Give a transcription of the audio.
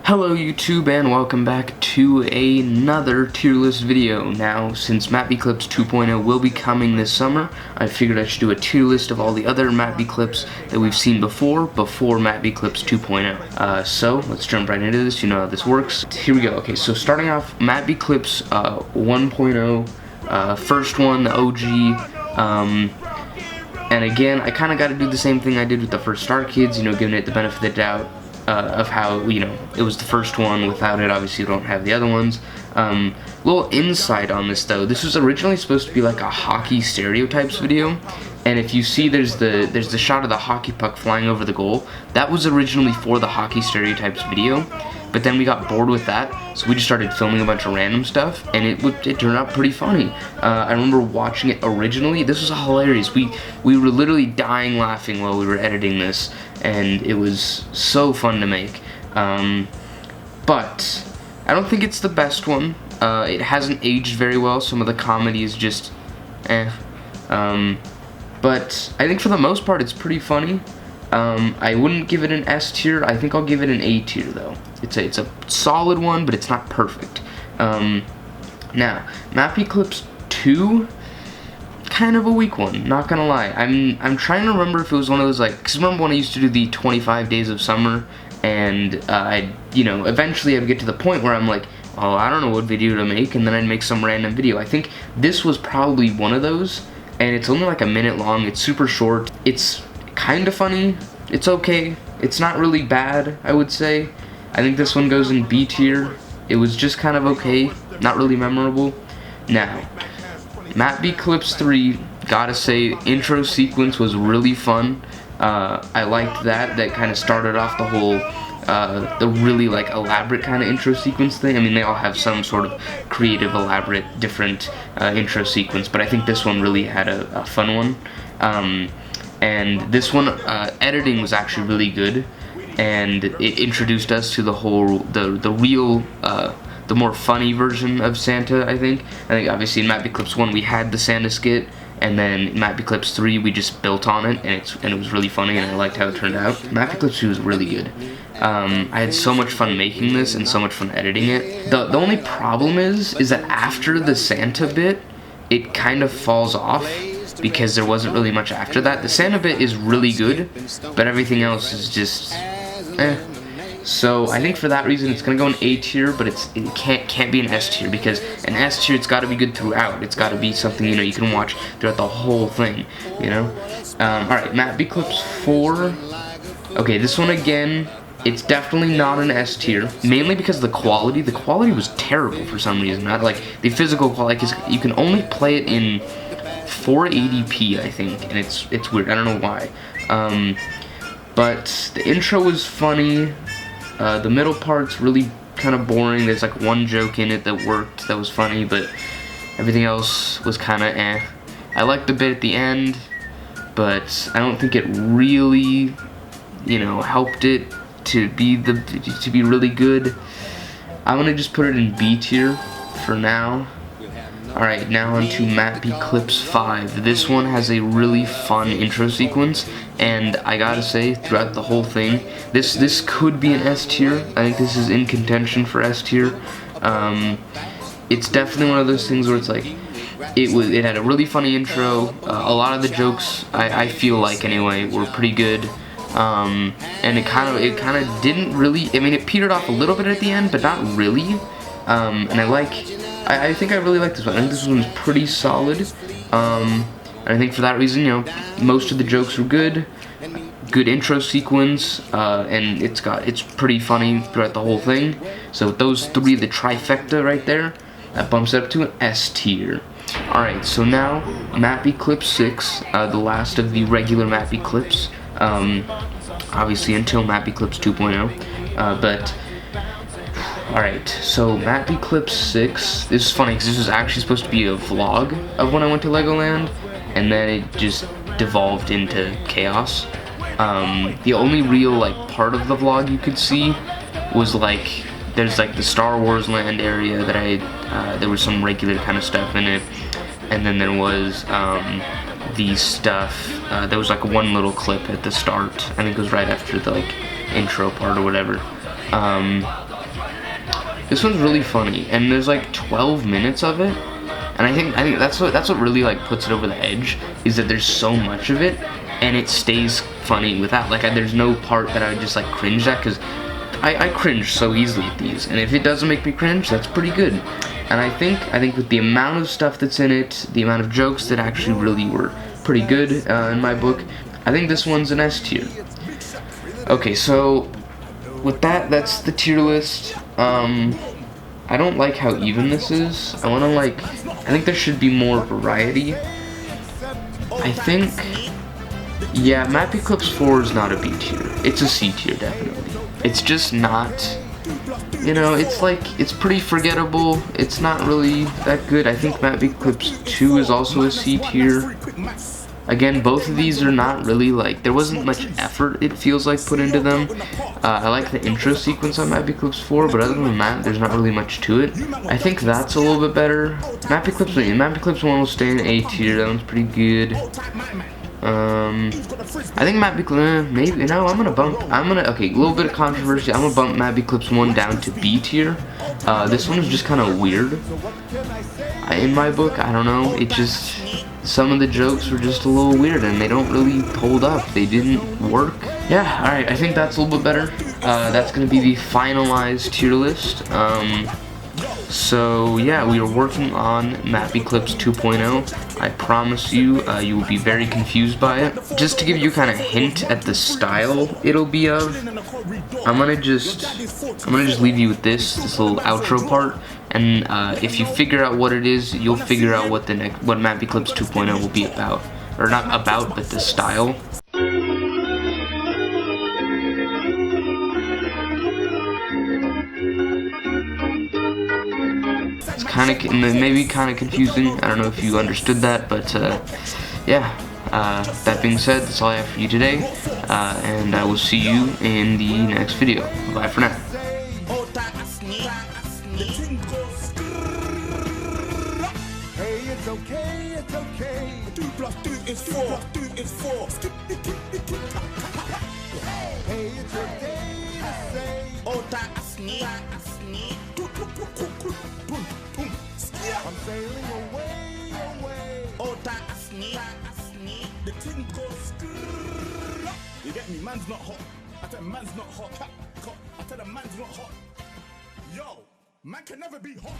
Hello YouTube and welcome back to another tier list video. Now, since MapBClips 2.0 will be coming this summer, I figured I should do a tier list of all the other MapBClips that we've seen before MapBClips 2.0. So, let's jump right into this. You know how this works. Here we go. Okay, so starting off, MapBClips 1.0, first one, the OG, and again, I kind of got to do the same thing I did with the first Star Kids, you know, giving it the benefit of the doubt. Of how, you know, it was the first one. Without it, obviously you don't have the other ones. Little insight on this though, this was originally supposed to be like a hockey stereotypes video, and if you see there's the shot of the hockey puck flying over the goal. That was originally for the hockey stereotypes video, but then we got bored with that, so we just started filming a bunch of random stuff, and it turned out pretty funny. I remember watching it originally. This was hilarious. We were literally dying laughing while we were editing this, and it was so fun to make. But I don't think it's the best one. It hasn't aged very well. Some of the comedy is just but I think for the most part it's pretty funny. I wouldn't give it an S tier. I think I'll give it an A tier though. It's a solid one, but it's not perfect. Now, MapBClips 2, kind of a weak one, not gonna lie. I'm trying to remember if it was one of those, like, cause remember when I used to do the 25 days of summer, and eventually I'd get to the point where I'm like, oh, I don't know what video to make, and then I'd make some random video. I think this was probably one of those, and it's only like a minute long. It's super short. It's kind of funny. It's okay. It's not really bad, I would say. I think this one goes in B tier. It was just kind of okay, not really memorable. Now, MapBClips 3, gotta say, intro sequence was really fun. I liked that kind of started off the whole, the really like elaborate kind of intro sequence thing. I mean, they all have some sort of creative, elaborate, different intro sequence, but I think this one really had a fun one. And this one, editing was actually really good, and it introduced us to the whole, the real, the more funny version of Santa, I think. Obviously in MapBClips 1 we had the Santa skit, and then in MapBClips 3 we just built on it, and it was really funny, and I liked how it turned out. MapBClips 2 was really good. I had so much fun making this and so much fun editing it. The only problem is that after the Santa bit, it kind of falls off, because there wasn't really much after that. The Santa bit is really good, but everything else is just So I think for that reason it's gonna go in A tier, but it can't be an S tier, because an S tier, it's got to be good throughout. It's got to be something, you know, you can watch throughout the whole thing, you know. All right, MapBClips 4. Okay, this one again, it's definitely not an S tier, mainly because the quality was terrible for some reason. Not like the physical quality, because you can only play it in 480p, I think, and it's weird. I don't know why. But the intro was funny. The middle part's really kind of boring. There's like one joke in it that worked, that was funny, but everything else was kind of eh. I liked the bit at the end, but I don't think it really, you know, helped it to be really good. I'm gonna just put it in B tier for now. Alright, now on to MapBClips 5. This one has a really fun intro sequence, and I gotta say, throughout the whole thing, this could be an S tier. I think this is in contention for S tier. It's definitely one of those things where it's like, it had a really funny intro. A lot of the jokes, I feel like anyway, were pretty good. And it kind of didn't really, I mean, it petered off a little bit at the end, but not really. And I think I really like this one. I think this one's pretty solid. And I think for that reason, you know, most of the jokes were good. Good intro sequence, and it's pretty funny throughout the whole thing. So those three, the trifecta right there, that bumps it up to an S tier. Alright, so now MapBClips 6, the last of the regular MapBClips. Obviously until MapBClips 2.0. But alright, so MapBClips 6, this is funny because this was actually supposed to be a vlog of when I went to Legoland, and then it just devolved into chaos. The only real, like, part of the vlog you could see was, like, there's, like, the Star Wars land area that there was some regular kind of stuff in it, and then there was, the stuff, there was, like, one little clip at the start. I think it was right after the, like, intro part or whatever. This one's really funny, and there's like 12 minutes of it, and I think that's what really like puts it over the edge, is that there's so much of it, and it stays funny without like there's no part that I would just like cringe at, because I cringe so easily at these, and if it doesn't make me cringe, that's pretty good. And I think with the amount of stuff that's in it, the amount of jokes that actually really were pretty good in my book, I think this one's an S tier. Okay, so with that, that's the tier list. I don't like how even this is. I think there should be more variety. I think, yeah, Mappyclips 4 is not a B tier. It's a C tier, definitely. It's just not, you know, it's like, it's pretty forgettable. It's not really that good. I think Mappyclips 2 is also a C tier. Again, both of these are not really like, there wasn't much effort, it feels like, put into them. I like the intro sequence on Mappyclips 4, but other than that, there's not really much to it. I think that's a little bit better. Mappyclips 1 will stay in A tier, that one's pretty good. I think Mappyclips, maybe, no, okay, a little bit of controversy, I'm gonna bump Mappyclips 1 down to B tier. This one is just kind of weird. In my book, I don't know, it just, some of the jokes were just a little weird and they don't really hold up. They didn't work. Yeah, alright, I think that's a little bit better. That's going to be the finalized tier list. So yeah, we are working on Mappyclips 2.0. I promise you, you will be very confused by it. Just to give you kind of hint at the style it'll be of, I'm gonna just leave you with this little outro part, and if you figure out what it is, you'll figure out what Mappyclips 2.0 will be about, or not about, but the style. Maybe kind of confusing. I don't know if you understood that, but yeah. That being said, that's all I have for you today, and I will see you in the next video. Bye for now. I'm sailing away, away. Oh, that's me. The thing goes. You get me? Man's not hot. I tell man's not hot. I tell the man's not hot. Yo, man can never be hot.